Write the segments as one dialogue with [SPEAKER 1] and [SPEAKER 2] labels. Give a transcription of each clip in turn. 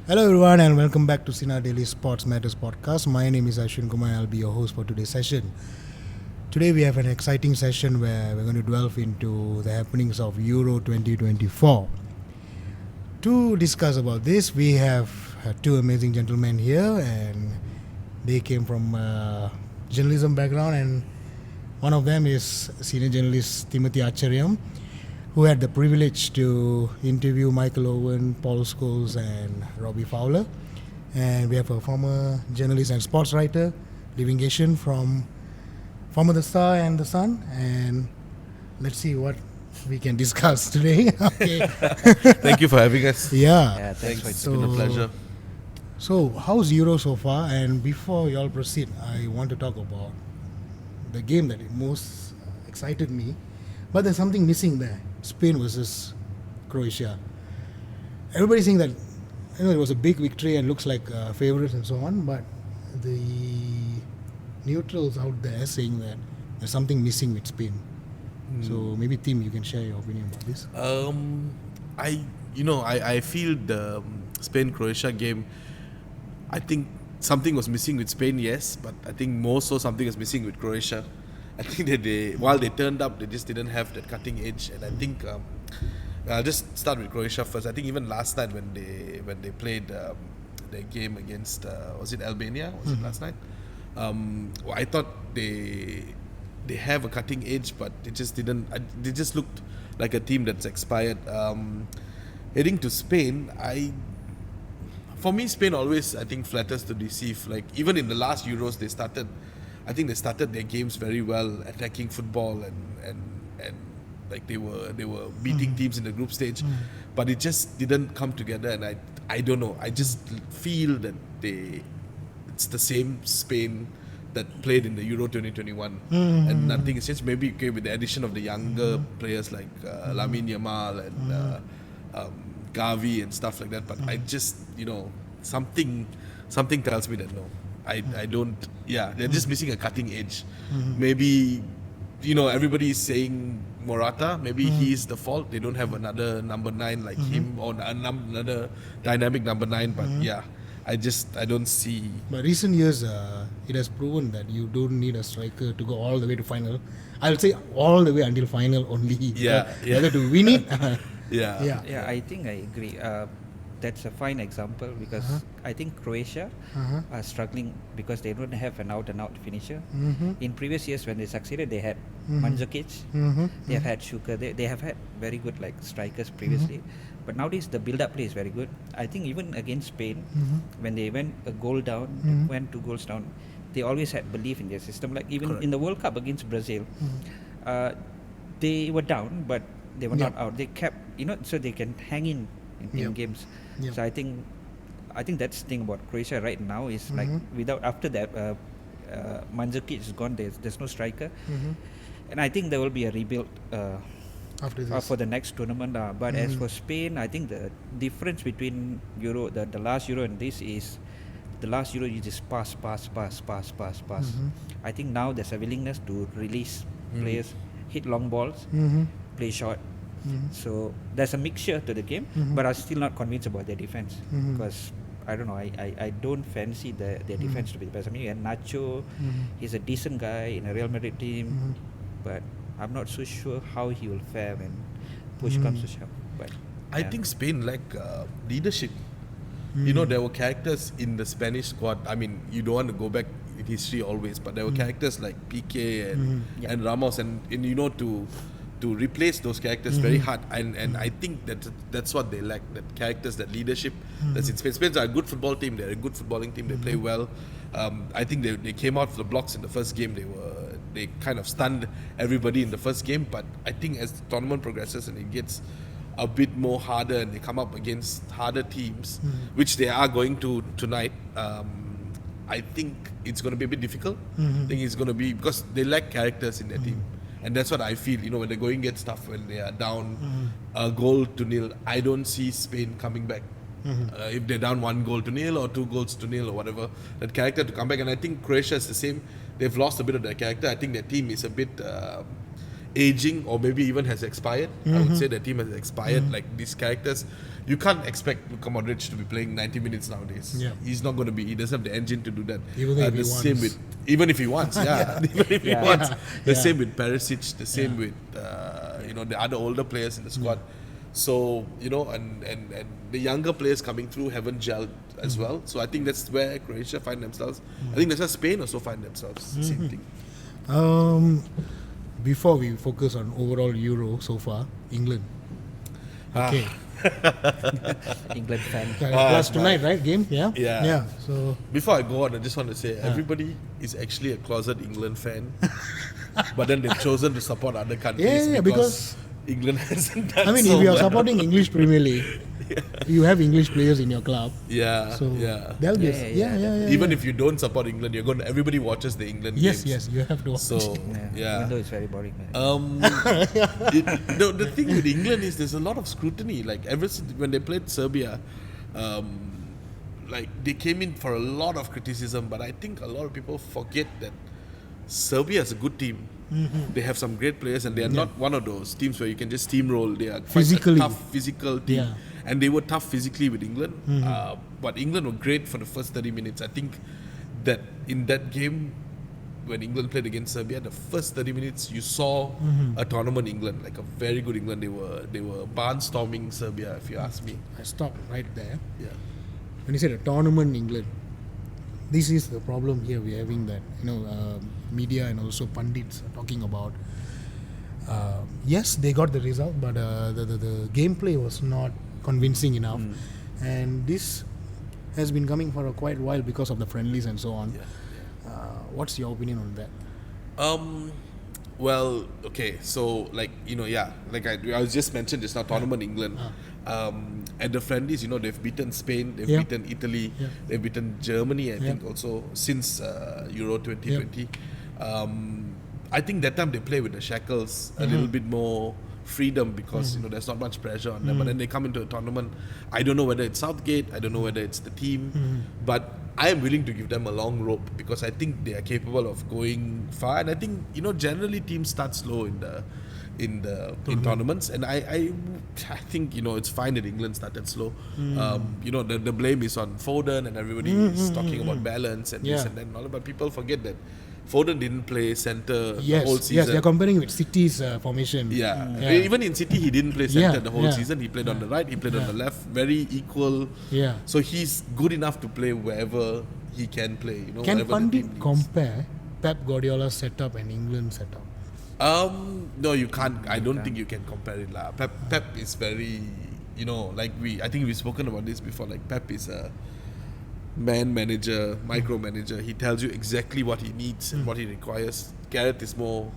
[SPEAKER 1] Hello everyone and welcome back to Sinar Daily Sports Matters podcast. My name is Ashwin Kumar and I'll be your host for today's session. Today we have an exciting session where we're going to delve into the happenings of Euro 2024. To discuss about this, we have two amazing gentlemen here and they came from journalism background, and one of them is senior journalist Timothy Achariam, who had the privilege to interview Michael Owen, Paul Scholes and Robbie Fowler. And we have a former journalist and sports writer, Livingeshan, from The Star and The Sun. And let's see what we can discuss today. Okay.
[SPEAKER 2] Thank you for having us.
[SPEAKER 1] Yeah.
[SPEAKER 3] Thanks.
[SPEAKER 2] It's been a pleasure.
[SPEAKER 1] So, how's Euro so far? And before you all proceed, I want to talk about the game that most excited me. But there's something missing there. Spain versus Croatia. Everybody's saying that it was a big victory and looks like favourites and so on, but the neutrals out there saying that there's something missing with Spain. So maybe Tim, you can share your opinion about this.
[SPEAKER 2] I feel the Spain-Croatia game, I think something was missing with Spain, yes, but I think more so something was missing with Croatia. I think that while they turned up, they just didn't have that cutting edge. And I think I'll just start with Croatia first. I think even last night when they played their game against was it Albania? Was it last night? I thought they have a cutting edge, but it just didn't. They just looked like a team that's expired. Heading to Spain, for me, Spain always, I think, flatters to deceive. Like even in the last Euros, they started their games very well, attacking football and like they were beating teams in the group stage, but it just didn't come together. And I don't know. I just feel that it's the same Spain that played in the Euro 2021, and nothing has changed. Maybe with the addition of the younger players like Lamine Yamal and Gavi and stuff like that. But I just something tells me that no. I don't. Yeah, they're just missing a cutting edge. Maybe, everybody is saying Morata. Maybe he's the fault. They don't have another number 9 like him, or another dynamic number 9. But yeah, I don't see.
[SPEAKER 1] But recent years, it has proven that you don't need a striker to go all the way to final. I'll say all the way until final only.
[SPEAKER 2] Yeah.
[SPEAKER 1] Whether to win it.
[SPEAKER 2] Yeah.
[SPEAKER 3] Yeah, I think I agree. That's a fine example because I think Croatia are struggling because they don't have an out-and-out finisher. In previous years when they succeeded, they had Mandzukic, they have had Shuka, they have had very good strikers previously. But nowadays the build-up play is very good. I think even against Spain, when they went a goal down, went 2 goals down, they always had belief in their system. Like even in the World Cup against Brazil, they were down, but they were not out. They kept, so they can hang in games. So I think that's the thing about Croatia right now is like after that Mandzukic is gone, there's no striker, and I think there will be a rebuild
[SPEAKER 1] After this.
[SPEAKER 3] for the next tournament. But as for Spain, I think the difference between Euro, the last Euro and this is the last Euro you just pass. I think now there's a willingness to release players, hit long balls, play short. So there's a mixture to the game, but I'm still not convinced about their defense because I don't know. I don't fancy their defense to be the best. I mean, and Nacho, he's a decent guy in a Real Madrid team, but I'm not so sure how he will fare when push comes to shove. But
[SPEAKER 2] I think Spain lack leadership. There were characters in the Spanish squad. I mean, you don't want to go back in history always, but there were characters like Piqué and Ramos, and to replace those characters very hard, and I think that's what they lack, that characters, that leadership that's in Spain. Spain's are a good football team, they're a good footballing team, they play well. I think they came out of the blocks in the first game, they kind of stunned everybody in the first game, but I think as the tournament progresses and it gets a bit more harder and they come up against harder teams, which they are going to tonight, I think it's going to be a bit difficult. I think it's going to be because they lack characters in their team. And that's what I feel, when the going gets tough, when they are down a goal to nil, I don't see Spain coming back. If they're down 1-0 or 2-0 or whatever, that character to come back. And I think Croatia is the same. They've lost a bit of their character. I think their team is a bit aging or maybe even has expired. I would say the team has expired. Like these characters, you can't expect Luka Modric to be playing 90 minutes nowadays.
[SPEAKER 1] Yeah.
[SPEAKER 2] He's not going to be. He doesn't have the engine to do that.
[SPEAKER 1] Even if he
[SPEAKER 2] same
[SPEAKER 1] wants.
[SPEAKER 2] even if he wants, yeah. Even if he
[SPEAKER 3] Yeah.
[SPEAKER 2] wants. The
[SPEAKER 1] Yeah.
[SPEAKER 2] same with Perisic. The same with the other older players in the squad. So and the younger players coming through haven't gelled as well. So I think that's where Croatia find themselves. I think that's where Spain also find themselves. Same thing.
[SPEAKER 1] Before we focus on overall Euro so far, England. Okay.
[SPEAKER 3] England fan.
[SPEAKER 1] Plus tonight, right? Game? Yeah?
[SPEAKER 2] Yeah.
[SPEAKER 1] Yeah. So,
[SPEAKER 2] Before I go on, I just want to say everybody is actually a closet England fan, but then they've chosen to support other countries
[SPEAKER 1] Yeah, because
[SPEAKER 2] England hasn't done
[SPEAKER 1] I mean,
[SPEAKER 2] so
[SPEAKER 1] if you are
[SPEAKER 2] well.
[SPEAKER 1] supporting English Premier League, you have English players in your club.
[SPEAKER 2] Yeah,
[SPEAKER 1] So,
[SPEAKER 2] yeah.
[SPEAKER 1] they'll be.
[SPEAKER 3] Yeah,
[SPEAKER 2] Even if you don't support England, everybody watches the England
[SPEAKER 1] Yes,
[SPEAKER 2] games.
[SPEAKER 1] yes, you have to watch.
[SPEAKER 2] So, yeah.
[SPEAKER 3] Even though it's very boring. Man.
[SPEAKER 2] The thing with England is there's a lot of scrutiny. Like ever since when they played Serbia, like they came in for a lot of criticism. But I think a lot of people forget that Serbia is a good team. They have some great players, and they are not one of those teams where you can just steamroll. They are quite
[SPEAKER 1] Physically.
[SPEAKER 2] a tough physical team,
[SPEAKER 1] Yeah.
[SPEAKER 2] and they were tough physically with England. But England were great for the first 30 minutes. I think that in that game, when England played against Serbia, the first 30 minutes you saw a tournament England, like a very good England. They were barnstorming Serbia, if you ask me.
[SPEAKER 1] I stop right there.
[SPEAKER 2] Yeah.
[SPEAKER 1] When you said a tournament England, this is the problem here we're having, that media and also pundits are talking about. Yes, they got the result, but the gameplay was not convincing enough, and this has been coming for a quite while because of the friendlies and so on. What's your opinion on that?
[SPEAKER 2] Well, okay, so like I was just mentioned just now, tournament England. At the friendlies, they've beaten Spain, they've beaten Italy, they've beaten Germany. I think also since Euro 2020. I think that time they play with the shackles a little bit more freedom because there's not much pressure on them. But then they come into a tournament. I don't know whether it's Southgate, I don't know whether it's the team, but I am willing to give them a long rope because I think they are capable of going far. And I think generally teams start slow in tournaments, and I think it's fine that England started slow. The blame is on Foden, and everybody is talking about balance and this and that and all, but people forget that Foden didn't play center the whole season.
[SPEAKER 1] Yes, they're comparing with City's formation.
[SPEAKER 2] Even in City he didn't play center the whole
[SPEAKER 1] Yeah.
[SPEAKER 2] season. He played on the right, he played on the left, very equal. So he's good enough to play wherever he can play.
[SPEAKER 1] Can
[SPEAKER 2] wherever the
[SPEAKER 1] pundit
[SPEAKER 2] team needs.
[SPEAKER 1] compare Pep Guardiola's setup and England's setup?
[SPEAKER 2] No, you can't. I don't think you can compare it. Pep is very, I think we've spoken about this before. Like Pep is a man manager, micromanager. He tells you exactly what he needs and what he requires. Gareth is more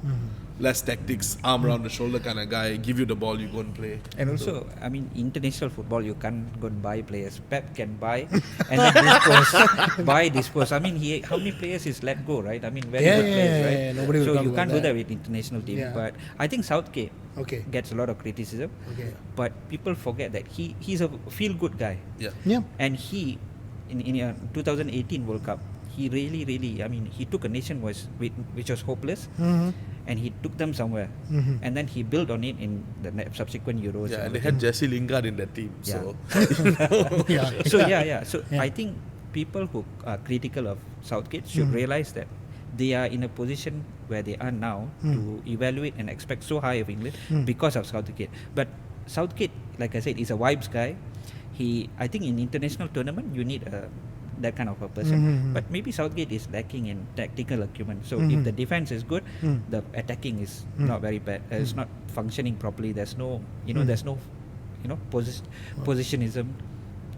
[SPEAKER 2] less tactics, arm around the shoulder kind of guy. Give you the ball, you go and play.
[SPEAKER 3] And also, I mean, international football, you can't go and buy players. Pep can buy and then dispose. I mean, how many players is let go, right? I mean, very good players, right?
[SPEAKER 1] Yeah. Nobody will
[SPEAKER 3] So
[SPEAKER 1] talk
[SPEAKER 3] you
[SPEAKER 1] about
[SPEAKER 3] can't do
[SPEAKER 1] that.
[SPEAKER 3] that with international team.
[SPEAKER 1] Yeah.
[SPEAKER 3] But I think Southgate
[SPEAKER 1] Okay.
[SPEAKER 3] gets a lot of criticism.
[SPEAKER 1] Okay.
[SPEAKER 3] But people forget that he's a feel-good guy.
[SPEAKER 2] Yeah.
[SPEAKER 1] Yeah.
[SPEAKER 3] And he, in 2018 World Cup, he really, I mean, he took a nation which was hopeless, and he took them somewhere, and then he built on it in the subsequent Euros.
[SPEAKER 2] Yeah, and they had Jesse Lingard in that team. So
[SPEAKER 1] Yeah.
[SPEAKER 3] So I think people who are critical of Southgate should realize that they are in a position where they are now to evaluate and expect so high of England because of Southgate. But Southgate, like I said, is a vibes guy. I think in international tournament you need that kind of a person. But maybe Southgate is lacking in tactical acumen. So if the defense is good, the attacking is not very bad. It's not functioning properly. There's no, positionism.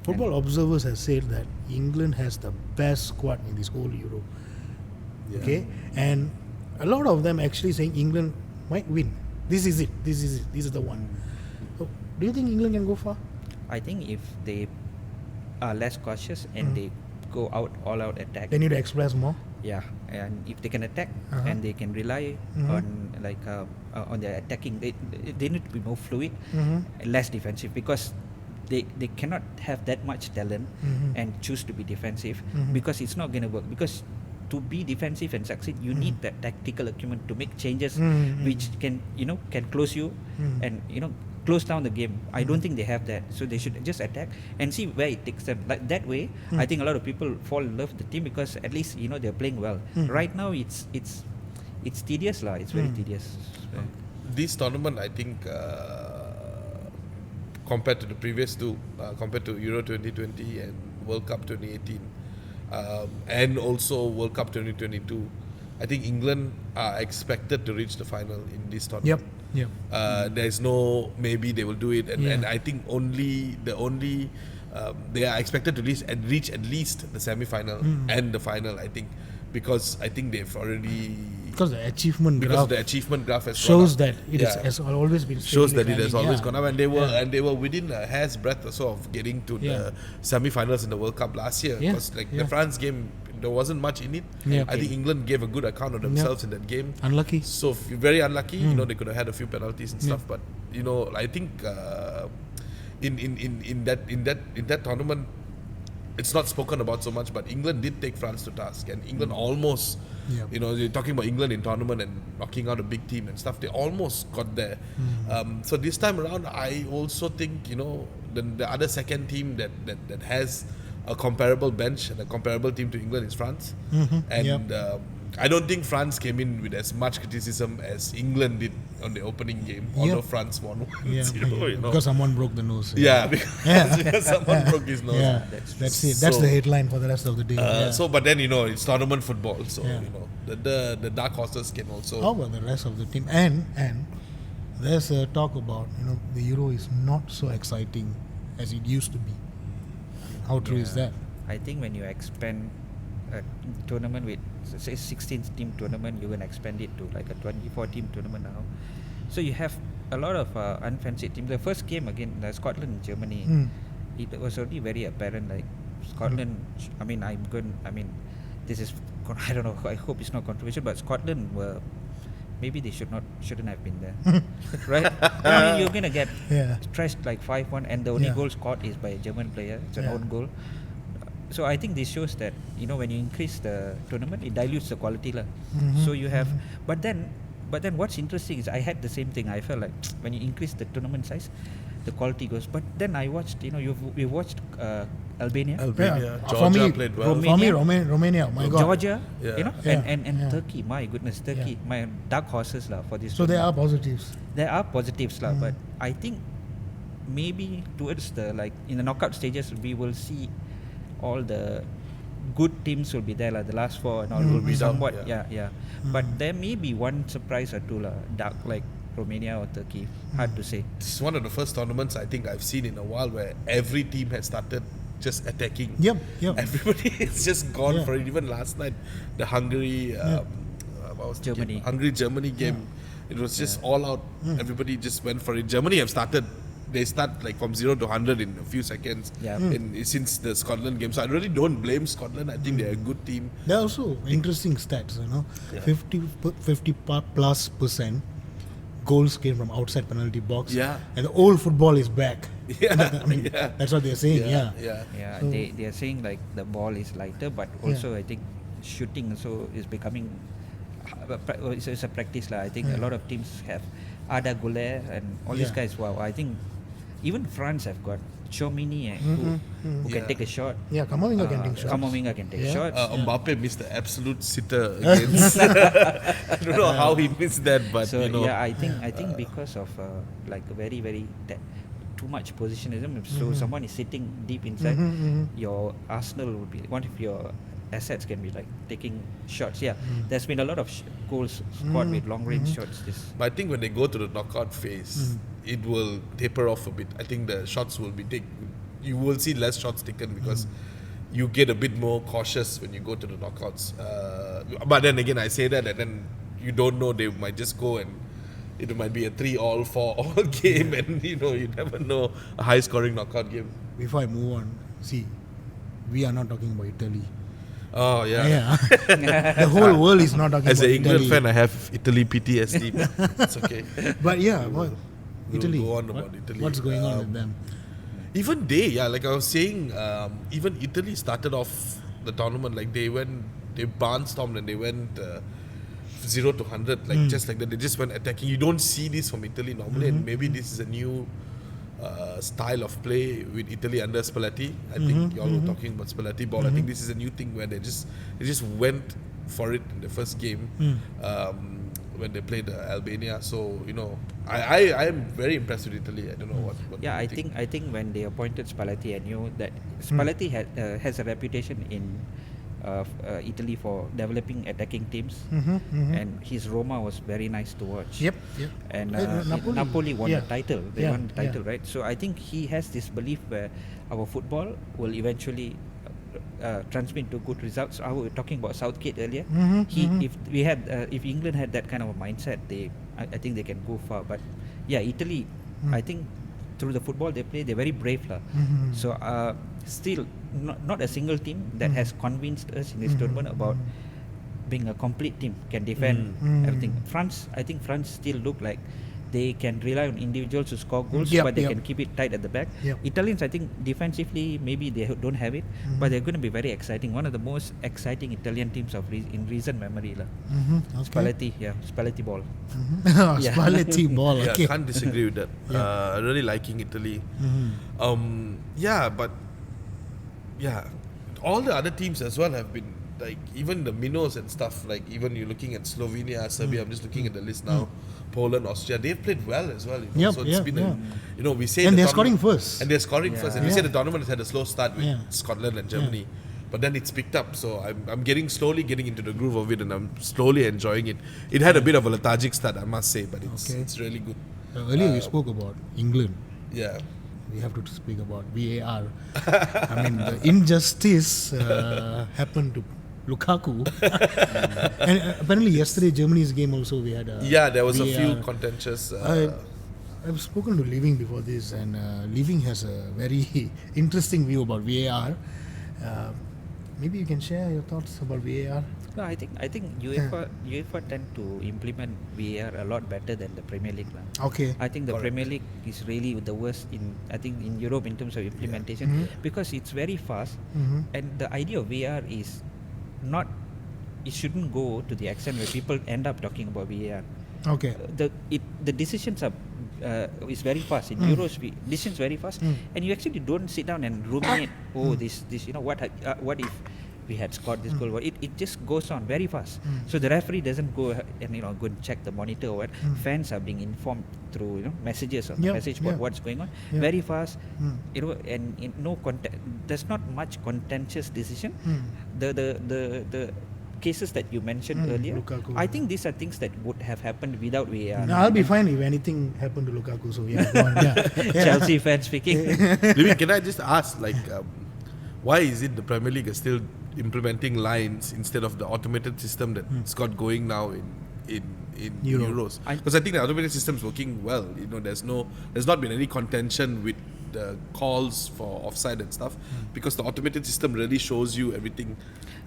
[SPEAKER 1] Football observers have said that England has the best squad in this whole Euro. Okay, and a lot of them actually saying England might win. This is it. This is the one. So, do you think England can go far?
[SPEAKER 3] I think if they are less cautious and they go all out attack,
[SPEAKER 1] They need to express more.
[SPEAKER 3] yeah, and if they can attack and they can rely on their attacking, they need to be more fluid, less defensive, because they cannot have that much talent and choose to be defensive, because it's not going to work, because to be defensive and succeed, you need that tactical acumen to make changes which can close you and close down the game. I don't think they have that, so they should just attack and see where it takes them. Like that way, I think a lot of people fall in love with the team because at least they're playing well. Right now, it's tedious lah. It's very tedious.
[SPEAKER 2] This tournament, I think, compared to the previous two, compared to Euro 2020 and World Cup 2018, and also World Cup 2022, I think England are expected to reach the final in this tournament.
[SPEAKER 1] Yep.
[SPEAKER 2] There's no maybe they will do it, and I think they are expected to reach at least the semi-final and the final. I think because I think they've already
[SPEAKER 1] because the achievement graph
[SPEAKER 2] has
[SPEAKER 1] shows
[SPEAKER 2] gone up.
[SPEAKER 1] that has always been
[SPEAKER 2] shows that it has
[SPEAKER 1] climbing,
[SPEAKER 2] always gone up, and they were within a hair's breadth or so of getting to the semi-finals in the World Cup last year. Because the France game, there wasn't much in it. I think England gave a good account of themselves in that game.
[SPEAKER 1] Unlucky.
[SPEAKER 2] So very unlucky. They could have had a few penalties and stuff. But I think in that tournament, it's not spoken about so much. But England did take France to task, and England almost. You're talking about England in tournament and knocking out a big team and stuff. They almost got there. So this time around, I also think the other second team that has a comparable bench and a comparable team to England is France. And I don't think France came in with as much criticism as England did on the opening game, although France won 1-0.
[SPEAKER 1] Because someone broke the nose.
[SPEAKER 2] Because someone broke his nose.
[SPEAKER 1] That's it. That's the headline for the rest of the day.
[SPEAKER 2] So, but then it's tournament football. So the dark horses can also.
[SPEAKER 1] How about the rest of the team? And there's a talk about the Euro is not so exciting as it used to be. How true is that?
[SPEAKER 3] I think when you expand a tournament with say 16 team tournament, you're gonna expand it to like a 24 team tournament now. So you have a lot of unfancied teams. The first game again, Scotland and Germany, it was already very apparent. Like Scotland, this is I don't know. I hope it's not controversial, but Scotland were. Maybe they shouldn't have been there, right? You're gonna get trashed like 5-1, and the only goal scored is by a German player. It's an own goal. So I think this shows that when you increase the tournament, it dilutes the quality, lah. So you have, but then what's interesting is I had the same thing. I felt like when you increase the tournament size, the quality goes. But then I watched, we watched Albania.
[SPEAKER 2] Georgia played well.
[SPEAKER 1] For me, Romania, my God.
[SPEAKER 3] Georgia, and Turkey. My goodness, Turkey, my dark horses lah for this.
[SPEAKER 1] So there are positives.
[SPEAKER 3] There are positives lah, but I think maybe towards the in the knockout stages we will see all the good teams will be there lah. The last four and all will be somewhat But there may be one surprise or two lah. Dark like Romania or Turkey. Hard to say.
[SPEAKER 2] This is one of the first tournaments I think I've seen in a while where every team has started just attacking. Everybody is just gone for it. Even last night, the Hungary Germany game, it was just all out. Everybody just went for it. Germany have started. They start from 0 to 100 in a few seconds since the Scotland game. So I really don't blame Scotland. I think they're a good team.
[SPEAKER 1] They're also interesting stats, 50 plus % goals came from outside penalty box. And the old football is back. That's what they're saying.
[SPEAKER 3] So they are saying like the ball is lighter, but also I think shooting also is becoming it's a practice lah. I think a lot of teams have Ada Güler and all these guys. Wow, I think even France have got Chomini who can take a shot.
[SPEAKER 1] Kamavinga can take shots.
[SPEAKER 3] Kamavinga can take shots.
[SPEAKER 2] Mbappe missed the absolute sitter against. I don't know how he missed that, but
[SPEAKER 3] so I think because of very very too much positionism. So someone is sitting deep inside. Your Arsenal would be one of your assets can be taking shots. There's been a lot of goals scored with long range shots.
[SPEAKER 2] But I think when they go to the knockout phase, it will taper off a bit. I think the shots will be you will see less shots taken because you get a bit more cautious when you go to the knockouts. But then again, I say that and then you don't know, they might just go and it might be a 3-all, 4-all game and you never know, a high scoring knockout game.
[SPEAKER 1] Before I move on, see, we are not talking about Italy.
[SPEAKER 2] Oh yeah.
[SPEAKER 1] The whole world is not talking
[SPEAKER 2] As
[SPEAKER 1] about
[SPEAKER 2] an England
[SPEAKER 1] Italy.
[SPEAKER 2] fan, I have Italy PTSD. It's okay.
[SPEAKER 1] But Italy.
[SPEAKER 2] We'll go on about Italy.
[SPEAKER 1] What's going on with them?
[SPEAKER 2] Even they, like I was saying, even Italy started off the tournament they went they barnstormed and they went 0 to 100 like just like that. They just went attacking. You don't see this from Italy normally, and maybe this is a new style of play with Italy under Spalletti. I think y'all were talking about Spalletti ball. I think this is a new thing where they just went for it in the first game when they played Albania. So I am very impressed with Italy. I don't know what
[SPEAKER 3] Yeah,
[SPEAKER 2] you
[SPEAKER 3] I think when they appointed Spalletti, I knew that Spalletti has a reputation in Italy for developing attacking teams, and his Roma was very nice to watch.
[SPEAKER 1] Yep.
[SPEAKER 3] And
[SPEAKER 1] Napoli
[SPEAKER 3] won the title. They won the title,
[SPEAKER 1] yeah.
[SPEAKER 3] right? So I think he has this belief where our football will eventually transmit to good results. I was talking about Southgate earlier. If England had that kind of a mindset, I think they can go far. But yeah, Italy, I think through the football they play, they're very brave lah. So still not a single team that has convinced us in this tournament about being a complete team, can defend everything. I think France still look like they can rely on individuals to score goals, but they can keep it tight at the back. Italians, I think defensively maybe they don't have it, but they're going to be very exciting. One of the most exciting Italian teams in recent memory lah.
[SPEAKER 1] Okay.
[SPEAKER 3] Spalletti ball.
[SPEAKER 1] Spalletti ball.
[SPEAKER 2] Yeah,
[SPEAKER 1] Okay.
[SPEAKER 2] can't disagree with that. Really liking Italy. All the other teams as well have been like, even the minnows and stuff, like even you're looking at Slovenia, Serbia, I'm just looking at the list now, Poland, Austria, they've played well as well. So it's been we say
[SPEAKER 1] And
[SPEAKER 2] the
[SPEAKER 1] they're scoring
[SPEAKER 2] tournament-
[SPEAKER 1] first.
[SPEAKER 2] And they're scoring first. And we say the tournament has had a slow start with
[SPEAKER 1] Yeah.
[SPEAKER 2] Scotland and Germany. But then it's picked up, so I'm slowly getting into the groove of it, and I'm slowly enjoying it. It had a bit of a lethargic start, I must say, but it's really good.
[SPEAKER 1] Earlier we spoke about England.
[SPEAKER 2] Yeah.
[SPEAKER 1] We have to speak about VAR. I mean, the injustice happened to Lukaku. And apparently yesterday, Germany's game also, we had
[SPEAKER 2] There was
[SPEAKER 1] VAR.
[SPEAKER 2] a few contentious.
[SPEAKER 1] I've spoken to Living before this, and Living has a very interesting view about VAR. Maybe you can share your thoughts about VAR.
[SPEAKER 3] No, I think UEFA tend to implement VAR a lot better than the Premier League lah.
[SPEAKER 1] Okay.
[SPEAKER 3] I think the
[SPEAKER 2] Correct.
[SPEAKER 3] Premier League is really the worst in Europe in terms of implementation, because it's very fast, and the idea of VAR is not, it shouldn't go to the extent where people end up talking about VAR.
[SPEAKER 1] Okay.
[SPEAKER 3] The decisions are is very fast in Euros. Decisions very fast, and you actually don't sit down and ruminate. This what if we had scored this goal? It just goes on very fast. So the referee doesn't go and go and check the monitor or what. Fans are being informed through messages on the message board what's going on very fast. And in there's not much contentious decision. The cases that you mentioned earlier,
[SPEAKER 1] Lukaku.
[SPEAKER 3] I think these are things that would have happened without VAR.
[SPEAKER 1] No, I'll be fine if anything happened to Lukaku. So go on.
[SPEAKER 3] Chelsea fans speaking.
[SPEAKER 2] Living, can I just ask, why is it the Premier League is still implementing lines instead of the automated system that's got going now in Euros? Because I think the automated system is working well. There's not been any contention with the calls for offside and stuff, because the automated system really shows you everything.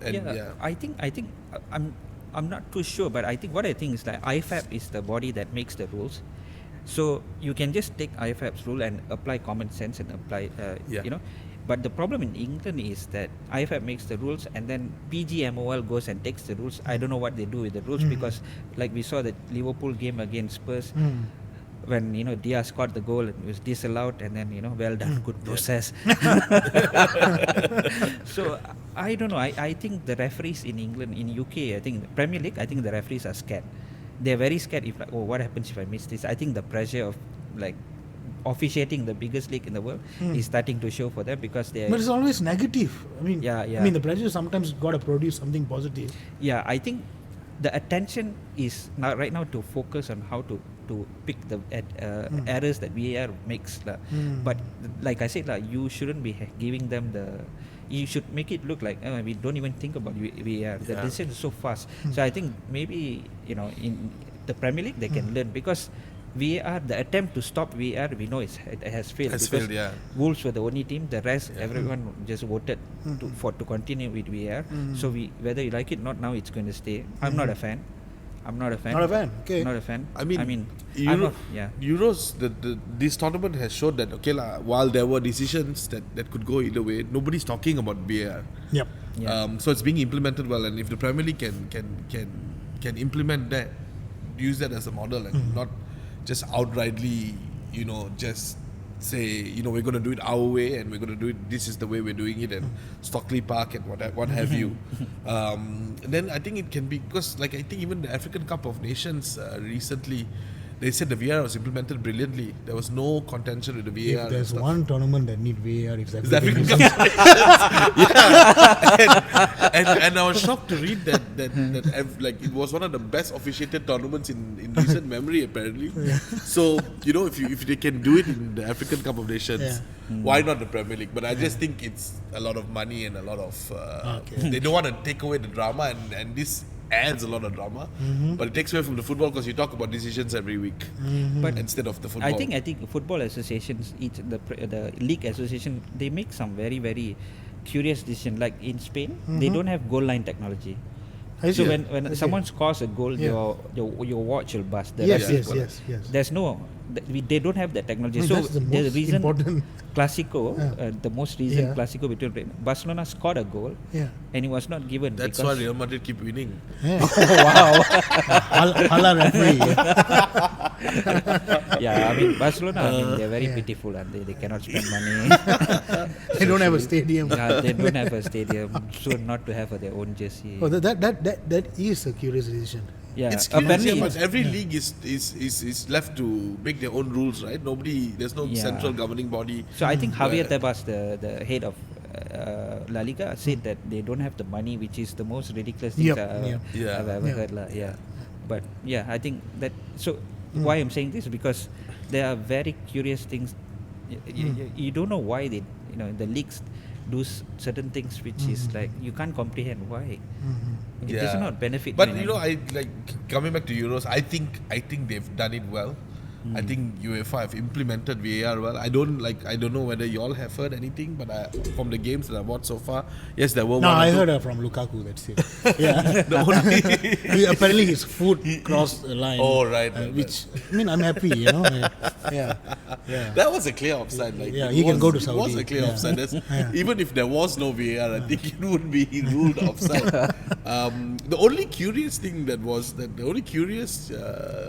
[SPEAKER 2] And
[SPEAKER 3] I think I'm not too sure, but I think is like IFAB is the body that makes the rules. So you can just take IFAB's rule and apply common sense and apply But the problem in England is that IFAB makes the rules, and then PGMOL goes and takes the rules. I don't know what they do with the rules, because like we saw the Liverpool game against Spurs, when Diaz scored the goal, it was disallowed, and then well done, good process. So I don't know. I think the referees in England, in UK, I think Premier League, I think the referees are scared. They're very scared if what happens if I miss this? I think the pressure of officiating the biggest league in the world is starting to show for them, because they.
[SPEAKER 1] But it's always negative. I mean,
[SPEAKER 3] Yeah.
[SPEAKER 1] I mean, the pressure sometimes got to produce something positive.
[SPEAKER 3] Yeah, I think the attention is right now to focus on how to pick the errors that VAR makes. But like I said, you shouldn't be giving them you should make it look like we don't even think about VAR. The decision is so fast. So I think maybe in the Premier League they can learn, because VAR, the attempt to stop VAR, we know it has failed. Wolves were the only team. The rest, everyone just voted to continue with VAR. So whether you like it or not, now it's going to stay. I'm not a fan. I'm not a fan.
[SPEAKER 1] Not a fan. Okay.
[SPEAKER 3] Not a fan.
[SPEAKER 2] I mean,
[SPEAKER 3] I'm
[SPEAKER 2] Euro,
[SPEAKER 3] not, yeah.
[SPEAKER 2] Euros, this tournament has showed that, okay, while there were decisions that could go either way, nobody's talking about VAR.
[SPEAKER 1] Yep.
[SPEAKER 3] Yeah.
[SPEAKER 2] So it's being implemented well, and if the Premier League can implement that, use that as a model, and not just outrightly, just say, we're going to do it our way, and we're going to do it, this is the way we're doing it, and Stockley Park and what have you. Then I think it can be, because I think even the African Cup of Nations recently, they said the VAR was implemented brilliantly. There was no contention with the VAR.
[SPEAKER 1] If there's
[SPEAKER 2] and stuff.
[SPEAKER 1] one tournament that need VAR, it's
[SPEAKER 2] It's the
[SPEAKER 1] African
[SPEAKER 2] African
[SPEAKER 1] Cup.
[SPEAKER 2] Cup of Nations. and I was shocked to read that it was one of the best officiated tournaments in recent memory, apparently. So if they can do it in the African Cup of Nations, why not the Premier League? But I just think it's a lot of money and a lot of they don't want to take away the drama, and this adds a lot of drama, but it takes away from the football, because you talk about decisions every week,
[SPEAKER 3] But
[SPEAKER 2] instead of the football.
[SPEAKER 3] I think football associations, the league association, they make some very, very curious decision. Like in Spain, they don't have goal line technology.
[SPEAKER 1] I
[SPEAKER 3] So
[SPEAKER 1] see.
[SPEAKER 3] when
[SPEAKER 1] Okay.
[SPEAKER 3] someone scores a goal,
[SPEAKER 1] Yeah.
[SPEAKER 3] your watch will bust. The
[SPEAKER 1] Yes,
[SPEAKER 3] referee
[SPEAKER 1] yes,
[SPEAKER 3] will-
[SPEAKER 1] yes, yes.
[SPEAKER 3] There's no, they don't have that technology.
[SPEAKER 1] No,
[SPEAKER 3] So
[SPEAKER 1] that's the
[SPEAKER 3] the
[SPEAKER 1] most
[SPEAKER 3] reason
[SPEAKER 1] important.
[SPEAKER 3] Clasico,
[SPEAKER 1] Yeah.
[SPEAKER 3] the most recent
[SPEAKER 1] Yeah.
[SPEAKER 3] Clasico between Barcelona scored a goal,
[SPEAKER 1] Yeah.
[SPEAKER 3] and it was not given.
[SPEAKER 2] That's why
[SPEAKER 3] because
[SPEAKER 2] Real Madrid keep winning.
[SPEAKER 1] Yeah.
[SPEAKER 3] wow.
[SPEAKER 1] Hala referee.
[SPEAKER 3] Yeah, I mean Barcelona, they're very pitiful, and they cannot spend money.
[SPEAKER 1] They don't have a stadium.
[SPEAKER 3] Yeah, they don't have a stadium, so not to have their own jersey.
[SPEAKER 1] Oh, that is a curious decision.
[SPEAKER 3] Yeah,
[SPEAKER 2] It's curious,
[SPEAKER 3] apparently,
[SPEAKER 2] but every league is left to make their own rules, right? There's no
[SPEAKER 3] Yeah.
[SPEAKER 2] central governing body.
[SPEAKER 3] so I think Javier
[SPEAKER 2] where-
[SPEAKER 3] Tebas, the head of La Liga, said that they don't have the money, which is the most ridiculous thing
[SPEAKER 1] Yep,
[SPEAKER 2] Yeah.
[SPEAKER 3] I've ever
[SPEAKER 1] Yeah.
[SPEAKER 3] heard. Yeah. But yeah, I think that. So why I'm saying this is because there are very curious things. You don't know why they, the leagues do certain things which is like you can't comprehend why. It does not benefit.
[SPEAKER 2] But
[SPEAKER 3] you in any-
[SPEAKER 2] coming back to Euros, I think they've done it well. I think UEFA have implemented VAR well. I don't know whether you all have heard anything, but from the games that I've watched so far, yes, there were
[SPEAKER 1] No,
[SPEAKER 2] one or
[SPEAKER 1] I
[SPEAKER 2] two.
[SPEAKER 1] heard from Lukaku. That's it. Yeah.
[SPEAKER 2] The only
[SPEAKER 1] Apparently, his foot crossed the line.
[SPEAKER 2] Oh, right.
[SPEAKER 1] Which I'm happy. Yeah.
[SPEAKER 2] That was a clear offside.
[SPEAKER 1] Yeah, he can go to
[SPEAKER 2] It was
[SPEAKER 1] Saudi.
[SPEAKER 2] a clear
[SPEAKER 1] Yeah.
[SPEAKER 2] offside. Even if there was no VAR, I think it would be ruled offside. The only curious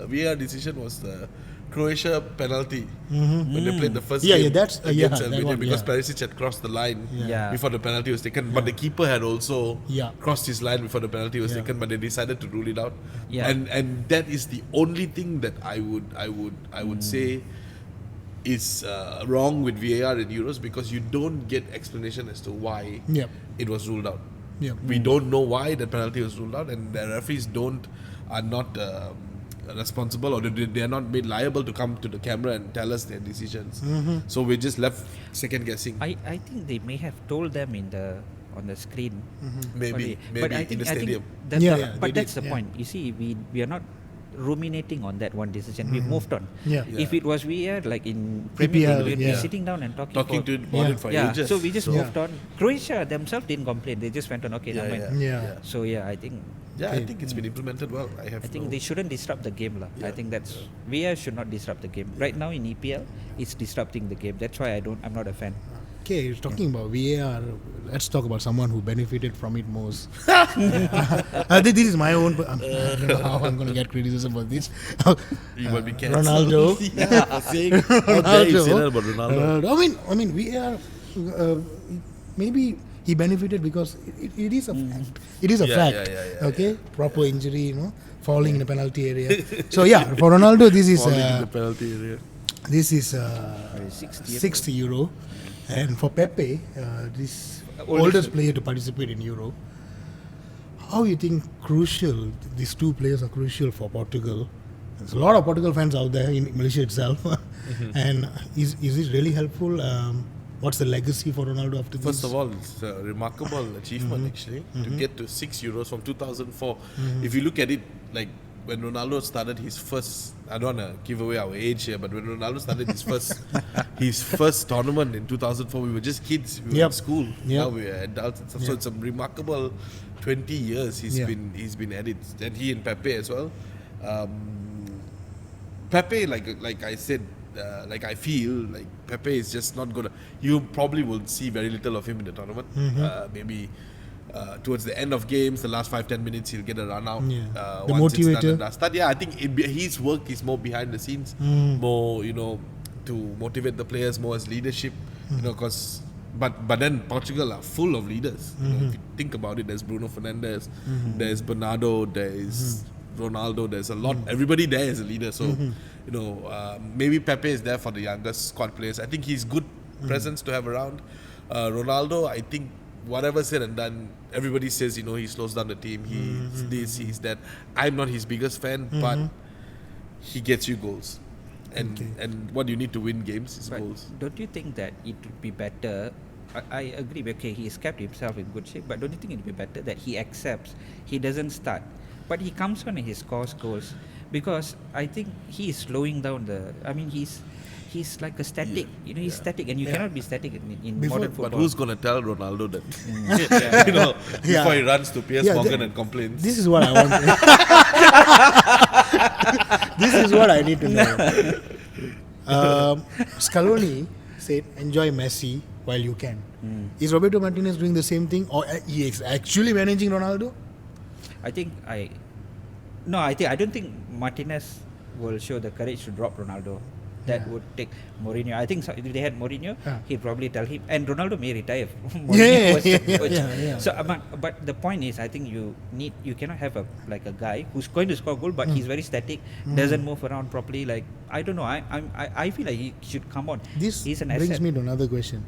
[SPEAKER 2] VAR decision was the Croatia penalty when they played the first
[SPEAKER 1] Yeah,
[SPEAKER 2] game
[SPEAKER 1] yeah, that's- yeah,
[SPEAKER 2] against
[SPEAKER 1] that
[SPEAKER 2] Albania,
[SPEAKER 1] one,
[SPEAKER 2] because
[SPEAKER 1] yeah.
[SPEAKER 2] Perisic had crossed the line
[SPEAKER 3] Yeah.
[SPEAKER 2] before the penalty was taken, but the keeper had also
[SPEAKER 1] Yeah.
[SPEAKER 2] crossed his line before the penalty was
[SPEAKER 1] Yeah.
[SPEAKER 2] taken, but they decided to rule it out.
[SPEAKER 3] Yeah.
[SPEAKER 2] And that is the only thing that I would say is wrong with VAR in Euros, because you don't get explanation as to why
[SPEAKER 1] Yep.
[SPEAKER 2] it was ruled out.
[SPEAKER 1] Yep.
[SPEAKER 2] We don't know why the penalty was ruled out, and the referees are not responsible, or they are not made liable to come to the camera and tell us their decisions. So we're just left second guessing.
[SPEAKER 3] I think they may have told them on the screen.
[SPEAKER 2] Maybe
[SPEAKER 3] But I
[SPEAKER 2] in
[SPEAKER 3] think,
[SPEAKER 2] the stadium.
[SPEAKER 3] that's
[SPEAKER 1] Yeah,
[SPEAKER 3] the,
[SPEAKER 1] yeah,
[SPEAKER 3] but
[SPEAKER 1] they
[SPEAKER 3] that's
[SPEAKER 1] did,
[SPEAKER 3] the
[SPEAKER 1] yeah.
[SPEAKER 3] point. You see, we are not ruminating on that one decision. We've moved on.
[SPEAKER 1] Yeah.
[SPEAKER 3] If it was VAR, like in Premier
[SPEAKER 1] EPL,
[SPEAKER 3] League, we'd
[SPEAKER 1] yeah.
[SPEAKER 3] be sitting down and talking about,
[SPEAKER 2] Talking to about it for
[SPEAKER 3] yeah.
[SPEAKER 2] ages.
[SPEAKER 3] So we just
[SPEAKER 1] Yeah.
[SPEAKER 3] moved on. Croatia themselves didn't complain. They just went on. Okay, never mind.
[SPEAKER 1] Yeah.
[SPEAKER 3] So yeah, I think
[SPEAKER 2] I think it's been implemented well. I
[SPEAKER 3] think they shouldn't disrupt the game, lah. I think that's VAR should not disrupt the game. Right now in EPL, it's disrupting the game. That's why I'm not a fan.
[SPEAKER 1] Okay, talking about VAR, let's talk about someone who benefited from it most. This is my own. I don't know how I'm going to get criticism for this.
[SPEAKER 2] You will be cancelled.
[SPEAKER 1] Ronaldo.
[SPEAKER 2] For saying, how dare you say that about Ronaldo?
[SPEAKER 1] I mean, VAR. Maybe he benefited because it is a fact. It is a
[SPEAKER 2] Yeah,
[SPEAKER 1] fact.
[SPEAKER 2] yeah.
[SPEAKER 1] Okay, proper injury, falling in the penalty area. So yeah, for Ronaldo, this is
[SPEAKER 2] Falling into the penalty area.
[SPEAKER 1] this is
[SPEAKER 3] 60th.
[SPEAKER 1] 60 euro, and for Pepe, this
[SPEAKER 3] Oldest
[SPEAKER 1] oldest player to participate in Euro. How you think crucial these two players are crucial for Portugal? There's a lot of Portugal fans out there in Malaysia itself, and is it really helpful? What's the legacy for Ronaldo after this?
[SPEAKER 2] First of all, it's a remarkable achievement actually to get to 6 euros from 2004. If you look at it, like when Ronaldo started his first, I don't want to give away our age here, but when Ronaldo started his first tournament in 2004, we were just kids. We were in school. Now we are adults and stuff. So it's a remarkable 20 years he's been at it, and he and Pepe as well. Pepe, like I said, I feel like Pepe is just not gonna. You probably will see very little of him in the tournament. Maybe towards the end of games, the last 5-10 minutes, he'll get a run out.
[SPEAKER 1] The
[SPEAKER 2] once
[SPEAKER 1] motivator.
[SPEAKER 2] it's done and dusted. I think his work is more behind the scenes, more to motivate the players, more as leadership. Because. But then Portugal are full of leaders. If you think about it, there's Bruno Fernandes, there's Bernardo, there's Ronaldo, there's a lot. Everybody there is a leader. So, maybe Pepe is there for the younger squad players. I think he's good presence to have around. Ronaldo, I think whatever said and done, everybody says, he slows down the team. He's this, he's that. I'm not his biggest fan, but he gets you goals. And what you need to win games is goals.
[SPEAKER 3] Don't you think that it would be better? I agree. Okay, he's kept himself in good shape, but don't you think it would be better that he accepts he doesn't start, but he comes on and he scores goals? Because I think he is slowing down he's like a static. He's static, and you cannot be static in modern football.
[SPEAKER 2] But who's gonna tell Ronaldo that? Before he runs to Piers Morgan and complains.
[SPEAKER 1] This is what I want. This is what I need to know. Scaloni said, "Enjoy Messi while you can." Is Roberto Martinez doing the same thing, or he is actually managing Ronaldo?
[SPEAKER 3] I don't think Martinez will show the courage to drop Ronaldo. That would take Mourinho. I think if they had Mourinho, he'd probably tell him. And Ronaldo may retire. Mourinho was the coach. So, but the point is, I think you cannot have a guy who's going to score goal, but he's very static, doesn't move around properly. Like, I don't know. I feel like he should come on.
[SPEAKER 1] This brings me to another question.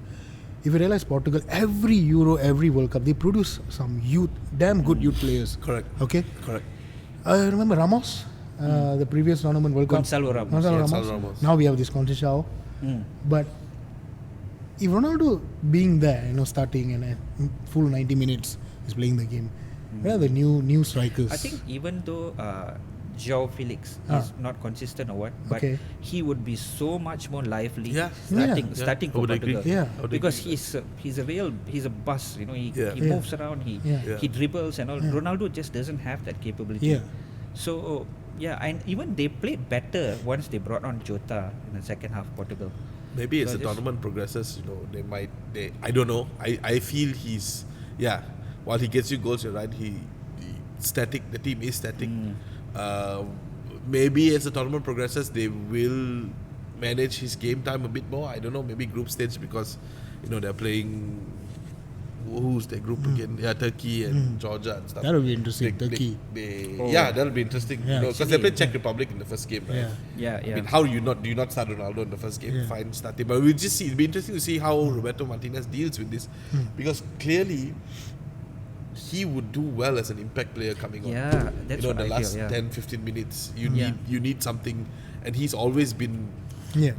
[SPEAKER 1] If you realize Portugal, every Euro, every World Cup, they produce some damn good youth players.
[SPEAKER 2] Correct.
[SPEAKER 1] Okay.
[SPEAKER 2] Correct.
[SPEAKER 1] Remember Ramos? The previous tournament World Cup.
[SPEAKER 3] Gonzalo Ramos.
[SPEAKER 2] Now
[SPEAKER 1] we have this Conceição. But if Ronaldo being there, starting and full 90 minutes is playing the game, where are the new strikers?
[SPEAKER 3] I think even though João Felix is not consistent or what, but he would be so much more lively starting for Portugal. Because he's a bus. He moves around, he dribbles and all. Ronaldo just doesn't have that capability. So and even they played better once they brought on Jota in the second half, Portugal.
[SPEAKER 2] Maybe as the tournament progresses, I don't know. I feel he's while he gets you goals, you're right, he static, the team is static. Maybe as the tournament progresses, they will manage his game time a bit more. I don't know, maybe group stage, because they're playing, who's their group again? Turkey and Georgia and stuff.
[SPEAKER 1] That'll be interesting. Turkey.
[SPEAKER 2] That'll be interesting. Because they played Czech Republic in the first game, right?
[SPEAKER 3] I
[SPEAKER 2] mean, how do you not start Ronaldo in the first game? Fine, start him. But we'll just see. It'll be interesting to see how Roberto Martinez deals with this, because clearly he would do well as an impact player coming on.
[SPEAKER 3] That's
[SPEAKER 2] the
[SPEAKER 3] what I
[SPEAKER 2] last
[SPEAKER 3] feel,
[SPEAKER 2] 10-15 minutes, you need something, and he's always been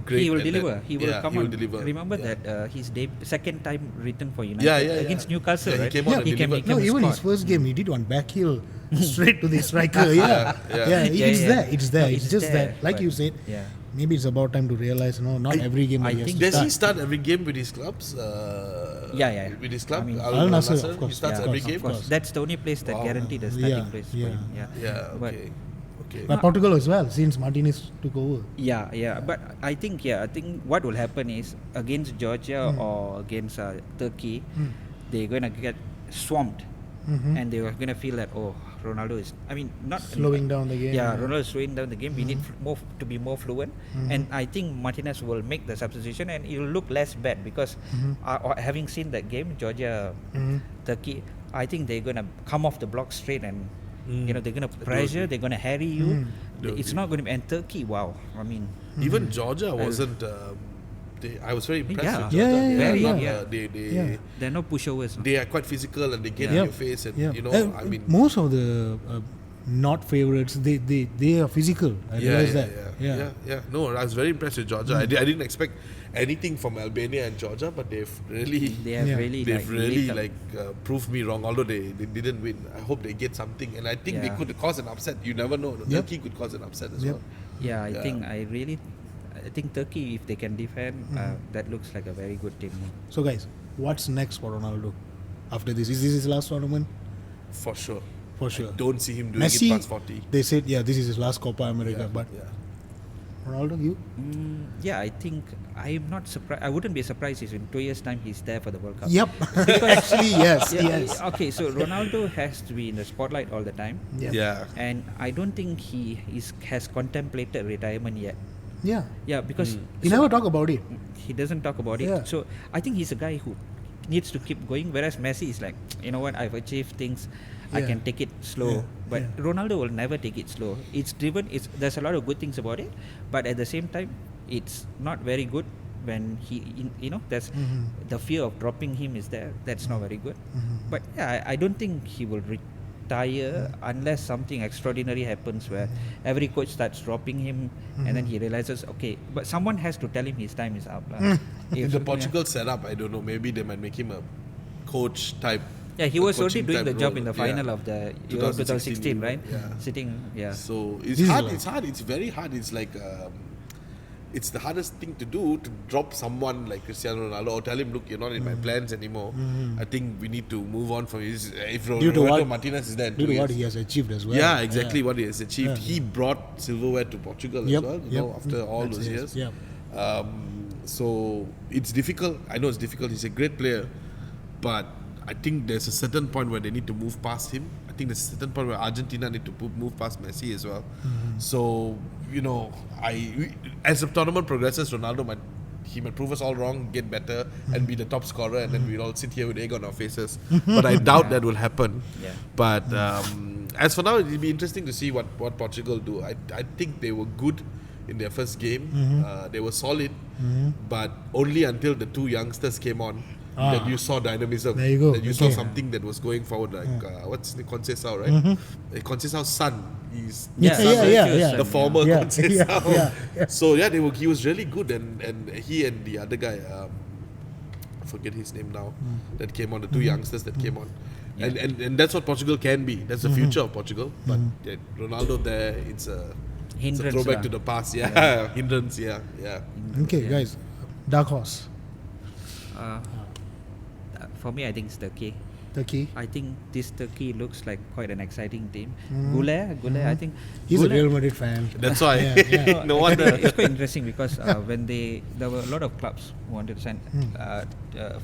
[SPEAKER 2] great.
[SPEAKER 3] He will deliver. He will come on.
[SPEAKER 2] Deliver.
[SPEAKER 3] Remember that his second time written for United against Newcastle, right?
[SPEAKER 2] He came on and delivered.
[SPEAKER 1] No, even his first game, he did one back heel straight to the striker. It's there. It's just that, like you said. Maybe it's about time to realize, not every game.
[SPEAKER 2] Does he start every game with his clubs? With his club,
[SPEAKER 1] Al Nassr, of course.
[SPEAKER 2] He starts every game.
[SPEAKER 3] That's the only place that guaranteed a starting place for him.
[SPEAKER 2] Okay.
[SPEAKER 1] But Portugal as well, since Martinez took over.
[SPEAKER 3] But I think what will happen is against Georgia or against Turkey, they're gonna get swamped, and they're gonna feel that Ronaldo is, not
[SPEAKER 1] slowing down the game.
[SPEAKER 3] Ronaldo is slowing down the game. We need to be more fluent, and I think Martinez will make the substitution, and it will look less bad because having seen that game, Georgia, Turkey, I think they're gonna come off the block straight and. They're going to pressure, they're going to harry you. It's not going to be. And Turkey, wow.
[SPEAKER 2] Even Georgia wasn't. I was very impressed with Georgia.
[SPEAKER 3] They're no pushovers.
[SPEAKER 2] They are quite physical and they get in your face. And
[SPEAKER 1] most of the not favorites, they are physical. I realize that.
[SPEAKER 2] No, I was very impressed with Georgia. I didn't expect. anything from Albania and Georgia, but they've really proved me wrong. Although they didn't win, I hope they get something, and I think they could cause an upset. You never know. Turkey could cause an upset as well.
[SPEAKER 3] Yeah, I think Turkey, if they can defend, that looks like a very good team.
[SPEAKER 1] So guys, what's next for Ronaldo after this? Is this his last tournament?
[SPEAKER 2] For sure.
[SPEAKER 1] For sure.
[SPEAKER 2] I don't see him doing
[SPEAKER 1] Messi,
[SPEAKER 2] it past 40.
[SPEAKER 1] They said, this is his last Copa America. But Ronaldo, you?
[SPEAKER 3] I think I'm not surprised. I wouldn't be surprised if in 2 years' time he's there for the World Cup.
[SPEAKER 1] Yep. Actually, yes.
[SPEAKER 3] Okay, so Ronaldo has to be in the spotlight all the time.
[SPEAKER 2] Yeah.
[SPEAKER 3] And I don't think he has contemplated retirement yet.
[SPEAKER 1] Yeah.
[SPEAKER 3] Because
[SPEAKER 1] he never talk about it.
[SPEAKER 3] He doesn't talk about it. So I think he's a guy who needs to keep going, whereas Messi is like, you know what, I've achieved things, I can take it slow. But Ronaldo will never take it slow. It's driven, there's a lot of good things about it, but at the same time, it's not very good when there's the fear of dropping him is there. That's not very good. But I don't think he will retire unless something extraordinary happens where every coach starts dropping him and then he realizes, okay, but someone has to tell him his time is up.
[SPEAKER 2] If the Portugal setup, I don't know, maybe they might make him a coach type.
[SPEAKER 3] Yeah, he was already doing the job
[SPEAKER 2] role.
[SPEAKER 3] in the final of the Euro 2016, right?
[SPEAKER 2] Yeah. So it's hard. It's very hard. It's like it's the hardest thing to do, to drop someone like Cristiano Ronaldo or tell him, look, you're not in my plans anymore. I think we need to move on from his. If Roberto Martinez is there,
[SPEAKER 1] due to what he has achieved as well.
[SPEAKER 2] Yeah, exactly what he has achieved. He brought silverware to Portugal as well. After all those years. So it's difficult. I know it's difficult. He's a great player, but I think there's a certain point where they need to move past him. I think there's a certain point where Argentina need to move past Messi as well. So, as the tournament progresses, Ronaldo might prove us all wrong, get better, and be the top scorer, and then we'll all sit here with egg on our faces. But I doubt that will happen. But as for now, it'll be interesting to see what Portugal do. I think they were good in their first game. They were solid, but only until the two youngsters came on that you saw dynamism.
[SPEAKER 1] There you go.
[SPEAKER 2] That you saw something that was going forward. Like what's the Conceição, right? Conceição's son. He's the former Conceição. So he was really good, and he and the other guy, I forget his name now, that came on, the two youngsters that came on. And that's what Portugal can be. That's the future of Portugal. But Ronaldo there, it's a throwback to the past. Hindrance.
[SPEAKER 1] Okay, guys, dark horse.
[SPEAKER 3] For me, I think it's Turkey.
[SPEAKER 1] I
[SPEAKER 3] think this Turkey looks like quite an exciting team. Gule, I think
[SPEAKER 1] he's a Real Madrid fan.
[SPEAKER 2] That's why. No wonder.
[SPEAKER 3] It's quite interesting because when there were a lot of clubs who wanted to sign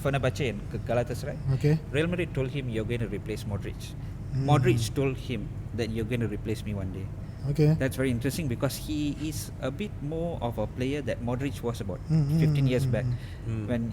[SPEAKER 3] Fenerbahce and Galatasaray.
[SPEAKER 1] Okay.
[SPEAKER 3] Real Madrid told him, you're going to replace Modric. Modric told him that you're going to replace me one day.
[SPEAKER 1] Okay.
[SPEAKER 3] That's very interesting because he is a bit more of a player that Modric was about 15 years back. When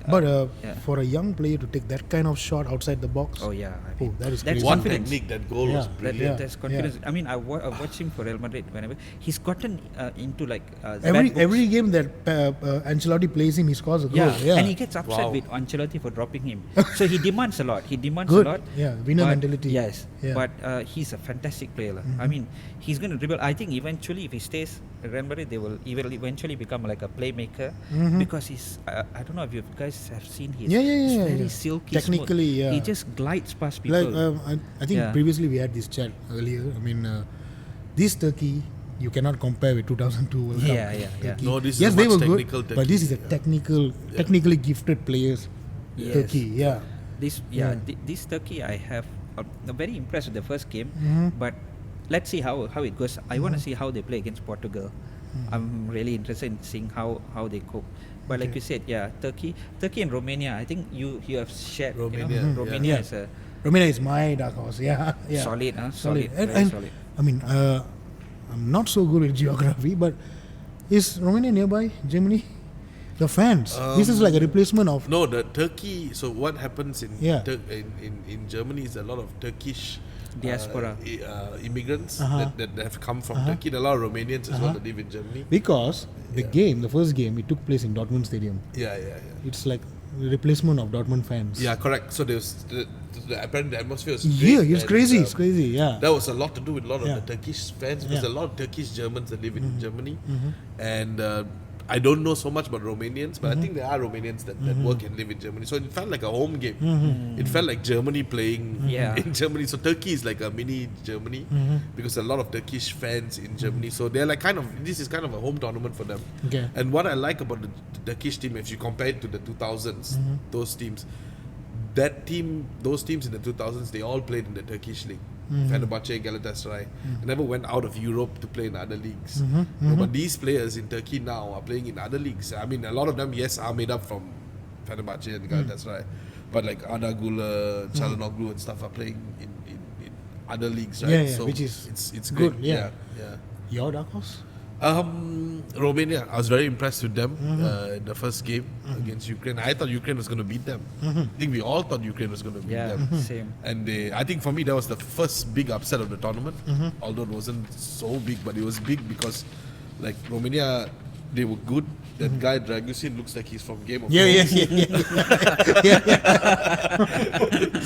[SPEAKER 2] But
[SPEAKER 1] for a young player to take that kind of shot outside the box, that is crazy.
[SPEAKER 2] One technique, that goal was brilliant.
[SPEAKER 3] That's confidence. I mean, I watched him for Real Madrid whenever he's gotten into like
[SPEAKER 1] every game that Ancelotti plays him, he scores a goal.
[SPEAKER 3] And he gets upset with Ancelotti for dropping him. So he demands a lot. A lot.
[SPEAKER 1] Winner mentality.
[SPEAKER 3] Yes, but he's a fantastic player. I mean, he's going to dribble. I think eventually, if he stays at Real Madrid, they will eventually become like a playmaker because he's. I don't know if you guys have seen his. He's very silky.
[SPEAKER 1] Technically,
[SPEAKER 3] smooth. He just glides past people.
[SPEAKER 1] Like I think previously we had this chat earlier. I mean, this Turkey you cannot compare with 2002 World Cup.
[SPEAKER 2] No, this is
[SPEAKER 1] they were
[SPEAKER 2] technical
[SPEAKER 1] good,
[SPEAKER 2] Turkey.
[SPEAKER 1] but this is a technically gifted players. Turkey,
[SPEAKER 3] This Turkey, I have very impressed with the first game, but let's see how it goes. I want to see how they play against Portugal. I'm really interested in seeing how they cope. But like you said, Turkey and Romania. I think you have shared.
[SPEAKER 2] Romania,
[SPEAKER 3] Romania is a.
[SPEAKER 1] Romania is my dark horse.
[SPEAKER 3] Solid, solid.
[SPEAKER 1] And
[SPEAKER 3] solid.
[SPEAKER 1] I mean, I'm not so good at geography, but is Romania nearby Germany? The fans. This is like a replacement of.
[SPEAKER 2] No, the Turkey. So what happens in Germany is a lot of Turkish
[SPEAKER 3] diaspora
[SPEAKER 2] immigrants that have come from Turkey. There are a lot of Romanians as well that live in Germany.
[SPEAKER 1] Because the first game, it took place in Dortmund Stadium. It's like the replacement of Dortmund fans.
[SPEAKER 2] Yeah, correct. So there was apparently the atmosphere was
[SPEAKER 1] great. It's crazy. It's crazy. That
[SPEAKER 2] was a lot to do with a lot of the Turkish fans because a lot of Turkish Germans that live in Germany, and I don't know so much about Romanians, but I think there are Romanians that work and live in Germany. So it felt like a home game. It felt like Germany playing in Germany. So Turkey is like a mini Germany because a lot of Turkish fans in Germany. So they're like this is kind of a home tournament for them.
[SPEAKER 1] Okay.
[SPEAKER 2] And what I like about the Turkish team, if you compare it to the 2000s, those teams in the 2000s, they all played in the Turkish league. Fenerbahce, Galatasaray. They never went out of Europe to play in other leagues. But these players in Turkey now are playing in other leagues. I mean, a lot of them, yes, are made up from Fenerbahce and Galatasaray. But like Arda Güler, Çalhanoğlu and stuff are playing in other leagues, right?
[SPEAKER 1] Yeah,
[SPEAKER 2] so
[SPEAKER 1] which is
[SPEAKER 2] it's
[SPEAKER 1] good,
[SPEAKER 2] great.
[SPEAKER 1] yeah.
[SPEAKER 2] Yeah.
[SPEAKER 1] Your dark horse?
[SPEAKER 2] Romania, I was very impressed with them in the first game against Ukraine. I thought Ukraine was going to beat them. I think we all thought Ukraine was going to beat them.
[SPEAKER 3] Same.
[SPEAKER 2] And I think for me, that was the first big upset of the tournament. Although it wasn't so big, but it was big because, like, Romania, they were good. That guy Dragusin looks like he's from Game of Thrones.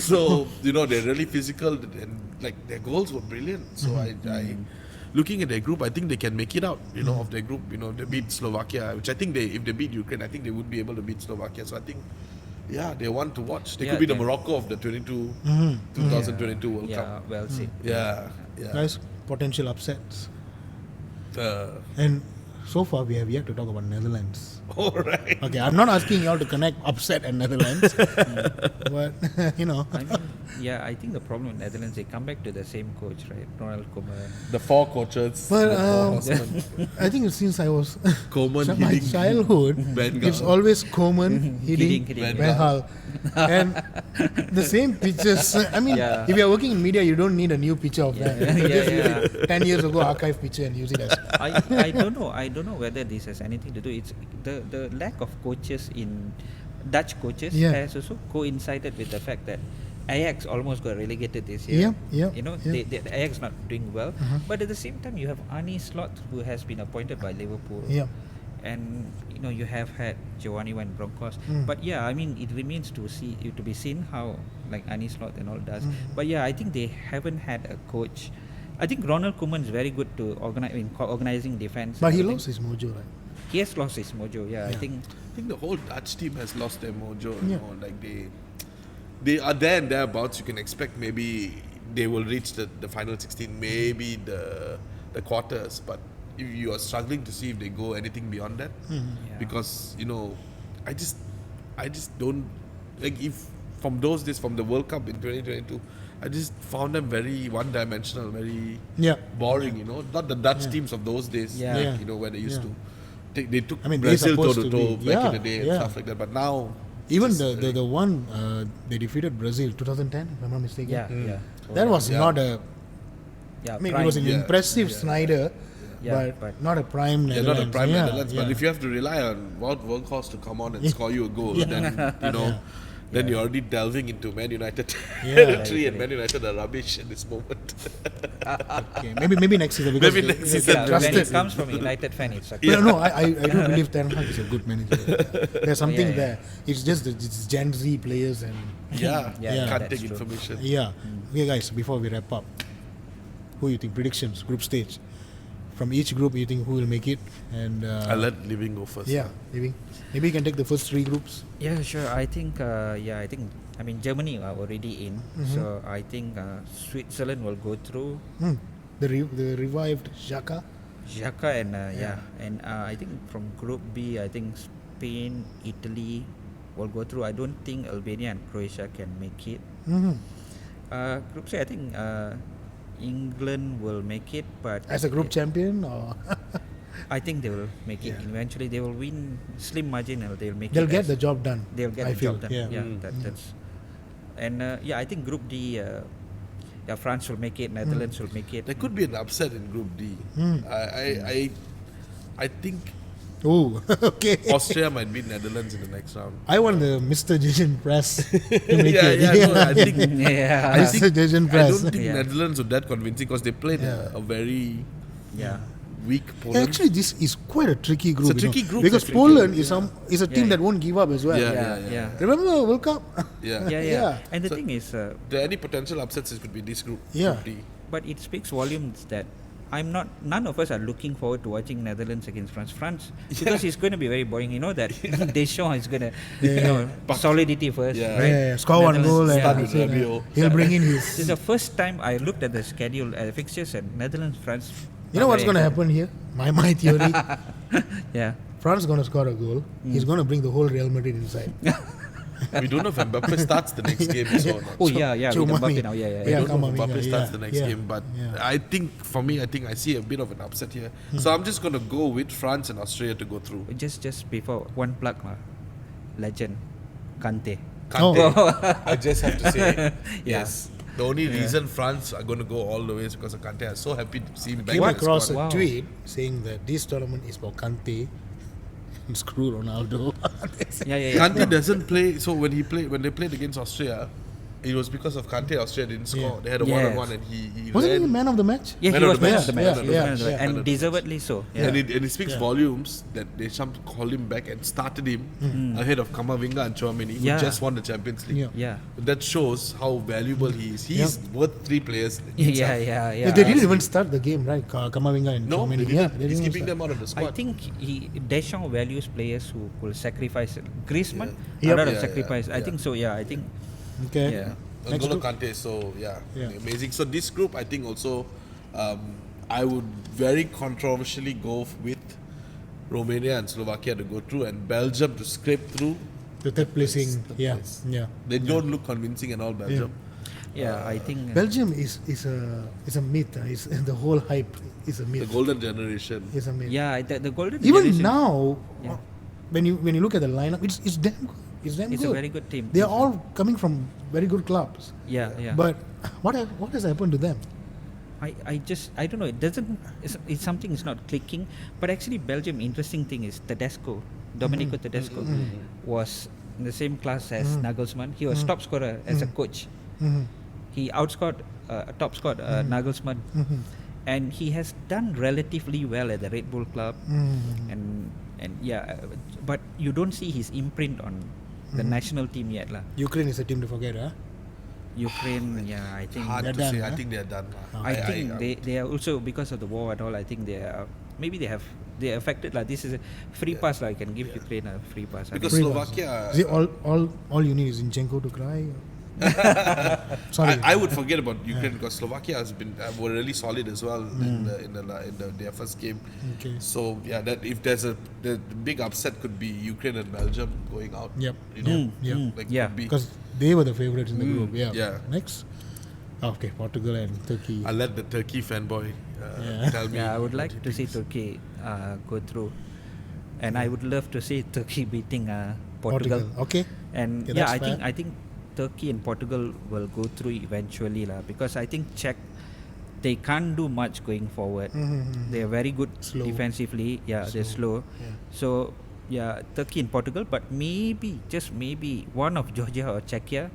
[SPEAKER 2] So they're really physical and like their goals were brilliant. So I looking at their group, I think they can make it out. Of their group, they beat Slovakia, which I think if they beat Ukraine, I think they would be able to beat Slovakia. So I think, they want to watch. They could be the Morocco of the 2022 World Cup.
[SPEAKER 3] Yeah, well said.
[SPEAKER 2] Yeah.
[SPEAKER 1] Nice potential upsets.
[SPEAKER 2] Uh,
[SPEAKER 1] And so far, we have yet to talk about Netherlands.
[SPEAKER 2] all right.
[SPEAKER 1] Okay, I'm not asking y'all to connect upset and Netherlands, but
[SPEAKER 3] I mean, I think the problem with Netherlands, they come back to the same coach, right? Ronald Koeman.
[SPEAKER 2] The four coaches.
[SPEAKER 1] But
[SPEAKER 2] the four horsemen.
[SPEAKER 1] I think since I was
[SPEAKER 2] Koeman,
[SPEAKER 1] my
[SPEAKER 2] Hiddink,
[SPEAKER 1] childhood,
[SPEAKER 2] Van
[SPEAKER 1] it's
[SPEAKER 2] Gaal.
[SPEAKER 1] always Koeman, Hiddink,
[SPEAKER 3] Hiddink,
[SPEAKER 1] Van Gaal, and the same pictures. I mean,
[SPEAKER 3] Yeah.
[SPEAKER 1] if you're working in media, you don't need a new picture of that. You just use
[SPEAKER 3] Yeah.
[SPEAKER 1] it 10 years ago archive picture and use it as.
[SPEAKER 3] I don't know. I don't know whether this has anything to do. It's the lack of coaches in Dutch coaches has also coincided with the fact that Ajax almost got relegated this year. The Ajax not doing well, but at the same time you have Arne Slot who has been appointed by Liverpool. And you have had Giovanni Van Bronckhorst. But I mean it remains to be seen how like Arne Slot and all does. But I think they haven't had a coach. I think Ronald Koeman is very good to organizing defense.
[SPEAKER 1] But he lost his mojo, right?
[SPEAKER 3] He has lost his mojo. I think
[SPEAKER 2] the whole Dutch team has lost their mojo. Like they are there and thereabouts. You can expect maybe they will reach the final 16, maybe the quarters. But if you are struggling to see if they go anything beyond that, because I just don't like if from those days from the World Cup in 2022. I just found them very one-dimensional, very boring. Not the Dutch teams of those days, where they used to. They took Brazil toe-to-toe back in the day and stuff like that. But now,
[SPEAKER 1] even the one they defeated Brazil 2010, if I'm not mistaken. That was not a. I mean, it was an impressive Snyder, but not a prime Netherlands.
[SPEAKER 2] Not a prime Netherlands. But if you have to rely on Wout Weghorst to come on and score you a goal, then then you're already delving into Man United territory, and Man United are rubbish at this moment.
[SPEAKER 1] Okay, maybe next season. Because
[SPEAKER 2] Maybe next season.
[SPEAKER 3] when it comes from a United fan, it's okay.
[SPEAKER 1] No, I do believe Ten Hag is a good manager. There's something there. It's just it's Gen Z players and
[SPEAKER 2] Can't
[SPEAKER 3] that's
[SPEAKER 2] take
[SPEAKER 3] true.
[SPEAKER 2] information.
[SPEAKER 1] Okay, guys. Before we wrap up, who you think predictions group stage? From each group, you think who will make it? And
[SPEAKER 2] I'll let Living go first.
[SPEAKER 1] Living. Maybe you can take the first 3 groups.
[SPEAKER 3] Yeah, sure. I think I mean Germany are already in, so I think Switzerland will go through.
[SPEAKER 1] The revived Xhaka.
[SPEAKER 3] And and I think from Group B, I think Spain, Italy will go through. I don't think Albania and Croatia can make it. Group C, I think England will make it, but
[SPEAKER 1] As a group champion, or
[SPEAKER 3] I think they will make it. Eventually, they will win slim margin, or they'll make
[SPEAKER 1] they'll
[SPEAKER 3] it.
[SPEAKER 1] get the job done.
[SPEAKER 3] They'll get
[SPEAKER 1] I
[SPEAKER 3] the
[SPEAKER 1] feel,
[SPEAKER 3] job done. That's. And I think Group D. France will make it. Netherlands will make it.
[SPEAKER 2] There could be an upset in Group D. I think
[SPEAKER 1] Oh, okay.
[SPEAKER 2] Austria might beat Netherlands in the next round.
[SPEAKER 1] I want the Mr. Jason Press to make it.
[SPEAKER 2] No, I think
[SPEAKER 1] Mr. Jason
[SPEAKER 2] I
[SPEAKER 1] Press.
[SPEAKER 2] don't think Netherlands were that convincing because they played a very weak Poland.
[SPEAKER 1] Actually, this is quite a tricky group.
[SPEAKER 2] It's a tricky group,
[SPEAKER 1] because
[SPEAKER 2] actually.
[SPEAKER 1] Poland is a team that won't give up as well.
[SPEAKER 2] Yeah.
[SPEAKER 1] Remember World Cup?
[SPEAKER 3] Yeah. And the thing is,
[SPEAKER 2] There are any potential upsets, it could be this group.
[SPEAKER 1] Yeah.
[SPEAKER 2] Group D.
[SPEAKER 3] but it speaks volumes that none of us are looking forward to watching Netherlands against France. Because it's going to be very boring. You know that Deschamps is going to, solidity first,
[SPEAKER 2] Yeah.
[SPEAKER 3] right?
[SPEAKER 1] Yeah, score one
[SPEAKER 3] Netherlands
[SPEAKER 1] goal and
[SPEAKER 2] start
[SPEAKER 1] that's
[SPEAKER 2] with
[SPEAKER 1] it,
[SPEAKER 2] Rabiot.
[SPEAKER 1] he'll bring in
[SPEAKER 3] This is
[SPEAKER 1] his.
[SPEAKER 3] the first time I looked at the schedule, fixtures, and Netherlands, France.
[SPEAKER 1] You know what's going to happen here? My theory.
[SPEAKER 3] Yeah.
[SPEAKER 1] France is going to score a goal. He's going to bring the whole Real Madrid inside.
[SPEAKER 2] We don't know if Mbappe starts the next game as well. or not.
[SPEAKER 3] Oh
[SPEAKER 1] Cho-
[SPEAKER 3] yeah, with
[SPEAKER 1] Chouamani.
[SPEAKER 3] Mbappe now. Yeah.
[SPEAKER 2] We
[SPEAKER 1] Yeah,
[SPEAKER 2] don't
[SPEAKER 1] come
[SPEAKER 2] know
[SPEAKER 1] on,
[SPEAKER 2] if Mbappe
[SPEAKER 1] yeah,
[SPEAKER 2] starts the next
[SPEAKER 1] yeah,
[SPEAKER 2] game, but
[SPEAKER 1] yeah.
[SPEAKER 2] I think for me, I see a bit of an upset here. So I'm just going to go with France and Australia to go through.
[SPEAKER 3] Just before one plug, legend, Kante.
[SPEAKER 2] Kante,
[SPEAKER 1] Oh.
[SPEAKER 2] I just have to say,
[SPEAKER 3] Yeah.
[SPEAKER 2] yes. The only reason France are going to go all the way is because of Kante. I'm so happy to see him back
[SPEAKER 1] Came
[SPEAKER 2] in the
[SPEAKER 1] across
[SPEAKER 2] squad.
[SPEAKER 1] a
[SPEAKER 3] Wow.
[SPEAKER 1] tweet saying that this tournament is for Kante and screw Ronaldo.
[SPEAKER 3] Yeah.
[SPEAKER 2] Kante doesn't play. So when they played against Austria, it was because of Kante. Austria didn't score.
[SPEAKER 1] Yeah.
[SPEAKER 2] They had a
[SPEAKER 3] Yes.
[SPEAKER 2] one-on-one, and he
[SPEAKER 1] Wasn't he
[SPEAKER 2] ran.
[SPEAKER 1] man of the match?
[SPEAKER 3] Yeah,
[SPEAKER 2] Man
[SPEAKER 3] he
[SPEAKER 2] of
[SPEAKER 3] was
[SPEAKER 2] the
[SPEAKER 3] man
[SPEAKER 2] match.
[SPEAKER 3] of the match.
[SPEAKER 1] Yeah,
[SPEAKER 3] He was
[SPEAKER 1] yeah,
[SPEAKER 3] man of the match.
[SPEAKER 1] yeah.
[SPEAKER 3] And deservedly so. Yeah.
[SPEAKER 2] And it speaks
[SPEAKER 1] Yeah.
[SPEAKER 2] volumes that Deschamps called him back and started him ahead of Kamavinga and Chouameni, who
[SPEAKER 3] Yeah.
[SPEAKER 2] just won the Champions League.
[SPEAKER 1] Yeah.
[SPEAKER 3] Yeah.
[SPEAKER 2] That shows how valuable he is. He's worth 3 players.
[SPEAKER 3] Yeah.
[SPEAKER 1] Yeah, they didn't even start the game, right? Kamavinga and
[SPEAKER 2] No,
[SPEAKER 1] Chouameni.
[SPEAKER 2] they
[SPEAKER 1] Yeah,
[SPEAKER 2] didn't.
[SPEAKER 1] they
[SPEAKER 2] He's
[SPEAKER 1] didn't
[SPEAKER 2] keeping
[SPEAKER 1] start.
[SPEAKER 2] them out of the squad.
[SPEAKER 3] I think Deschamps values players who will sacrifice. Griezmann,
[SPEAKER 1] Yeah.
[SPEAKER 3] a lot of
[SPEAKER 2] Yeah,
[SPEAKER 3] sacrifice. I
[SPEAKER 2] yeah.
[SPEAKER 3] think so. Yeah, I think.
[SPEAKER 1] Okay.
[SPEAKER 3] Yeah.
[SPEAKER 1] Next
[SPEAKER 2] N'Golo
[SPEAKER 1] group.
[SPEAKER 2] Kante, so yeah,
[SPEAKER 1] Yeah.
[SPEAKER 2] amazing. So this group, I think also, I would very controversially go with Romania and Slovakia to go through, and Belgium to scrape through.
[SPEAKER 1] The third placing.
[SPEAKER 2] Third
[SPEAKER 1] Yeah.
[SPEAKER 2] place.
[SPEAKER 1] Yeah.
[SPEAKER 2] They don't look convincing at all, Belgium.
[SPEAKER 3] Yeah, I think.
[SPEAKER 1] Belgium is a myth. Is the whole hype is a
[SPEAKER 2] The
[SPEAKER 1] myth.
[SPEAKER 2] golden generation.
[SPEAKER 1] Is a myth.
[SPEAKER 3] Yeah, the golden
[SPEAKER 1] Even
[SPEAKER 3] generation,
[SPEAKER 1] now,
[SPEAKER 3] Yeah.
[SPEAKER 1] when you look at the lineup, it's damn good. It's damn
[SPEAKER 3] it's
[SPEAKER 1] good.
[SPEAKER 3] a very good team.
[SPEAKER 1] They are all coming from very good clubs.
[SPEAKER 3] Yeah.
[SPEAKER 1] But what has happened to them?
[SPEAKER 3] I don't know. It doesn't. It's something is not clicking. But actually, Belgium. Interesting thing is Tedesco, Domenico Tedesco, was in the same class as Nagelsmann. He was top scorer as a coach.
[SPEAKER 1] Mhm.
[SPEAKER 3] He outscored, top scored Nagelsmann, and he has done relatively well at the Red Bull club. And yeah, but you don't see his imprint on the national team yet, lah.
[SPEAKER 1] Ukraine is a team to forget, huh?
[SPEAKER 3] Ukraine, yeah, I think.
[SPEAKER 2] Hard
[SPEAKER 1] They're
[SPEAKER 2] to
[SPEAKER 1] done,
[SPEAKER 2] say.
[SPEAKER 1] huh?
[SPEAKER 2] I think they're done.
[SPEAKER 3] I think they are also, because of the war and all, I think they are, maybe they are affected, like this is a free pass, like I can give Ukraine a free pass. I
[SPEAKER 2] Because
[SPEAKER 3] think.
[SPEAKER 1] Free pass.
[SPEAKER 2] Slovakia,
[SPEAKER 1] Is it all you need is Zinchenko to cry? Sorry.
[SPEAKER 2] I would forget about Ukraine because Slovakia has been were really solid as well in their first game.
[SPEAKER 1] Okay.
[SPEAKER 2] So yeah, that if the big upset could be Ukraine and Belgium going out.
[SPEAKER 1] Yep.
[SPEAKER 2] You know,
[SPEAKER 1] Yep.
[SPEAKER 2] like
[SPEAKER 3] Yeah.
[SPEAKER 2] could be.
[SPEAKER 1] Because they were the favorites in the group. Yeah.
[SPEAKER 2] yeah.
[SPEAKER 1] Next. Okay, Portugal and Turkey.
[SPEAKER 2] I'll let the Turkey fanboy tell me.
[SPEAKER 3] Yeah, I would
[SPEAKER 2] what
[SPEAKER 3] like
[SPEAKER 2] he
[SPEAKER 3] to see
[SPEAKER 2] thinks.
[SPEAKER 3] Turkey go through, and I would love to see Turkey beating Portugal.
[SPEAKER 1] Okay.
[SPEAKER 3] And
[SPEAKER 1] Okay,
[SPEAKER 3] yeah,
[SPEAKER 1] that's fair.
[SPEAKER 3] I think Turkey and Portugal will go through eventually, lah. Because I think Czech, they can't do much going forward.
[SPEAKER 1] Mhm.
[SPEAKER 3] They are very good
[SPEAKER 1] Slow.
[SPEAKER 3] defensively. Yeah, they're slow.
[SPEAKER 1] Yeah.
[SPEAKER 3] So yeah, Turkey and Portugal, but maybe, just maybe, one of Georgia or Czechia,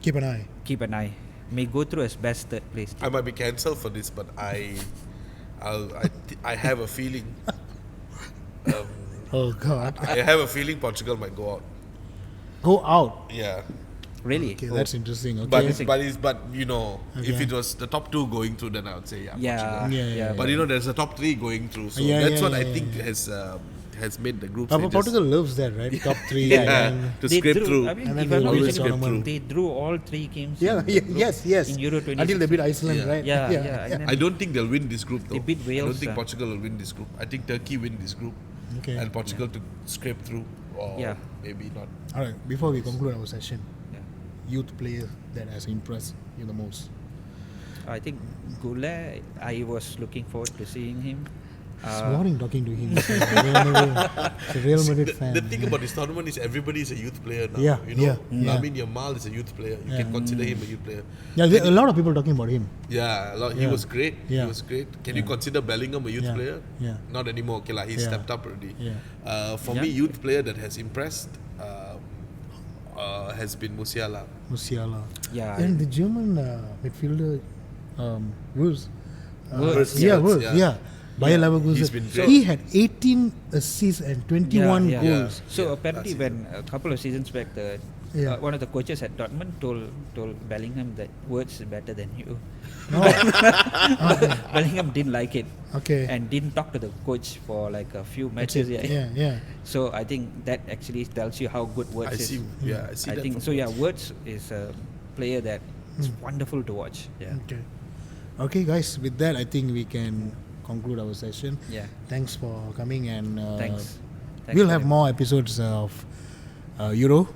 [SPEAKER 1] Keep an eye.
[SPEAKER 3] keep an eye, may go through as best third place.
[SPEAKER 2] I might be cancelled for this, but I have a feeling.
[SPEAKER 1] Oh God.
[SPEAKER 2] I have a feeling Portugal might go out.
[SPEAKER 1] Go out.
[SPEAKER 2] Yeah,
[SPEAKER 3] Really?
[SPEAKER 1] Okay,
[SPEAKER 3] Oh.
[SPEAKER 1] that's interesting. Okay.
[SPEAKER 2] but you know, if
[SPEAKER 1] Okay.
[SPEAKER 2] it was the top 2 going through, then I would say
[SPEAKER 3] Yeah,
[SPEAKER 2] Portugal.
[SPEAKER 1] Yeah.
[SPEAKER 2] But you know, there's a top 3 going through, so
[SPEAKER 1] Yeah,
[SPEAKER 2] that's
[SPEAKER 1] yeah,
[SPEAKER 2] what I
[SPEAKER 1] yeah,
[SPEAKER 2] think
[SPEAKER 1] yeah.
[SPEAKER 2] has made the group
[SPEAKER 1] But
[SPEAKER 2] stages
[SPEAKER 1] Portugal loves that, right? Top 3.
[SPEAKER 2] Yeah.
[SPEAKER 1] and-
[SPEAKER 2] to scrape through.
[SPEAKER 3] I mean,
[SPEAKER 1] And then
[SPEAKER 3] if
[SPEAKER 1] they
[SPEAKER 3] I'm not
[SPEAKER 1] always
[SPEAKER 3] mistaken,
[SPEAKER 1] tournament.
[SPEAKER 3] they drew all 3 games.
[SPEAKER 1] Yeah,
[SPEAKER 3] in the group
[SPEAKER 1] yes.
[SPEAKER 3] In Euro 2016.
[SPEAKER 1] Until they beat Iceland,
[SPEAKER 2] Yeah.
[SPEAKER 1] right?
[SPEAKER 3] Yeah. And then
[SPEAKER 2] I don't think they'll win this group though.
[SPEAKER 3] They beat
[SPEAKER 2] I don't
[SPEAKER 3] Wales,
[SPEAKER 2] think Portugal will win this group. I think Turkey win this group,
[SPEAKER 1] Okay.
[SPEAKER 2] and Portugal to scrape through, or
[SPEAKER 3] Yeah.
[SPEAKER 2] maybe not.
[SPEAKER 1] All right. Before we conclude our session,
[SPEAKER 3] Yeah.
[SPEAKER 1] youth player that has impressed you the most.
[SPEAKER 3] I think Goulet, I was looking forward to seeing him.
[SPEAKER 1] It's boring talking to him. He's a Real Madrid fan.
[SPEAKER 2] The thing about this tournament is everybody is a youth player now.
[SPEAKER 1] Yeah,
[SPEAKER 2] you know,
[SPEAKER 1] yeah.
[SPEAKER 2] Lamin Yamal is a youth player. You can consider him a youth player.
[SPEAKER 1] Yeah, there are a lot of people talking about him.
[SPEAKER 2] Yeah, he
[SPEAKER 1] Yeah.
[SPEAKER 2] was great.
[SPEAKER 1] Yeah.
[SPEAKER 2] He was great. Can you consider Bellingham a youth
[SPEAKER 1] Yeah.
[SPEAKER 2] player?
[SPEAKER 1] Yeah.
[SPEAKER 2] Not anymore. Okay, like he's
[SPEAKER 1] Yeah.
[SPEAKER 2] stepped up already.
[SPEAKER 1] Yeah.
[SPEAKER 2] For
[SPEAKER 3] Yeah.
[SPEAKER 2] me, youth player that has impressed has been Musiala.
[SPEAKER 1] Musiala.
[SPEAKER 3] Yeah.
[SPEAKER 1] And the German midfielder, Wurz.
[SPEAKER 3] Wirtz,
[SPEAKER 1] Yeah,
[SPEAKER 2] yeah,
[SPEAKER 1] Wurz.
[SPEAKER 2] yeah.
[SPEAKER 1] Yeah. Bayer
[SPEAKER 2] He's been
[SPEAKER 1] Leverkusen.
[SPEAKER 2] great.
[SPEAKER 1] He had 18 assists and 21
[SPEAKER 3] yeah.
[SPEAKER 1] goals.
[SPEAKER 3] So
[SPEAKER 2] Yeah,
[SPEAKER 3] apparently,
[SPEAKER 2] last
[SPEAKER 3] when a couple of seasons back, the
[SPEAKER 1] Yeah.
[SPEAKER 3] one of the coaches at Dortmund told Bellingham that words is better than you.
[SPEAKER 1] No. Okay.
[SPEAKER 3] Bellingham didn't like it
[SPEAKER 1] Okay.
[SPEAKER 3] and didn't talk to the coach for like a few
[SPEAKER 1] That's
[SPEAKER 3] matches.
[SPEAKER 1] it. Yeah.
[SPEAKER 3] So I think that actually tells you how good Words
[SPEAKER 2] I
[SPEAKER 3] is.
[SPEAKER 2] see. Yeah, I see
[SPEAKER 3] I
[SPEAKER 2] that.
[SPEAKER 3] think
[SPEAKER 2] from
[SPEAKER 3] so. Yeah,
[SPEAKER 2] Words.
[SPEAKER 3] Words is a player that is
[SPEAKER 1] Mm.
[SPEAKER 3] wonderful to watch. Yeah.
[SPEAKER 1] Okay, guys. With that, I think we can conclude our session.
[SPEAKER 3] Yeah.
[SPEAKER 1] Thanks for coming, and
[SPEAKER 3] Thanks.
[SPEAKER 1] we'll
[SPEAKER 3] for
[SPEAKER 1] have
[SPEAKER 3] having
[SPEAKER 1] more episodes of Euro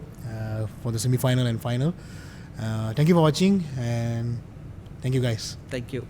[SPEAKER 1] for the semi-final and final. Thank you for watching, and thank you, guys.
[SPEAKER 3] me. Thank you.